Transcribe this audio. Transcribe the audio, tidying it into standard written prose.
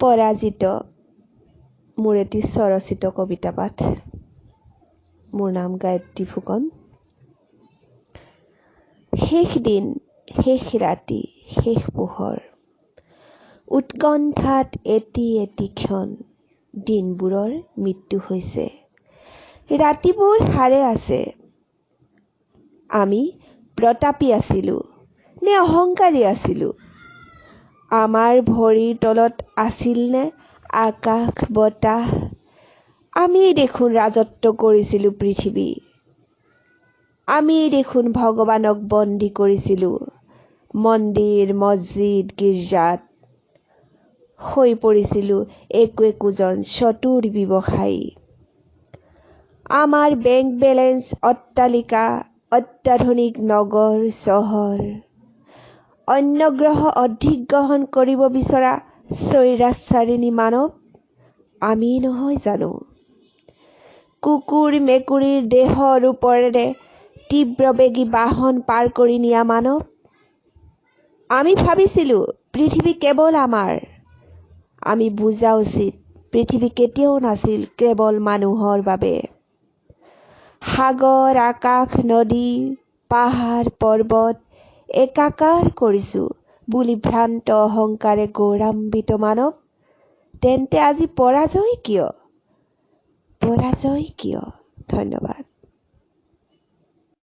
পৰাজিত মোৰ এটি স্বৰচিত কবিতা পাঠ। মোৰ নাম গায়ত্ৰী ফুকন। শেষ দিন, শেষ ৰাতি, শেষ পোহৰ, উৎকণ্ঠাত এটি এটি ক্ষণ, দিনবোৰৰ মৃত্যু হৈছে, ৰাতিবোৰ সাৰে আছে। আমি প্ৰতাপী আছিলো নে অহংকাৰী আছিলো? আমাৰ ভৰিৰ তলত আছিল নে আকাশ বতাহ? আমি দেখোন ৰাজত্ব কৰিছিলো পৃথিৱী। আমি দেখোন ভগৱানক বন্দী কৰিছিলো মন্দিৰ মছজিদ গীৰ্জাত। হৈ পৰিছিলো একোজন চতুৰ ব্যৱসায়ী। আমাৰ বেংক বেলেঞ্চ, অট্টালিকা, অত্যাধুনিক নগৰ চহৰ, অন্য গ্ৰহ অধিগ্ৰহণ কৰিব বিচৰা স্বৈৰাচাৰিণী মানৱ আমি নহয় জানো? কুকুৰ মেকুৰীৰ দেহৰ ওপৰেৰে তীব্ৰবেগী বাহন পাৰ কৰি নিয়া মানৱ। আমি ভাবিছিলো পৃথিৱী কেৱল আমাৰ। আমি বুজা উচিত পৃথিৱী কেতিয়াও নাছিল কেৱল মানুহৰ বাবে। সাগৰ আকাশ নদী পাহাৰ পৰ্বত একাকাৰ কৰিছো বুলি ভ্ৰান্ত অহংকাৰে গৌৰৱান্বিত মানৱ। তেন্তে আজি পৰাজয় কিয়? ধন্যবাদ।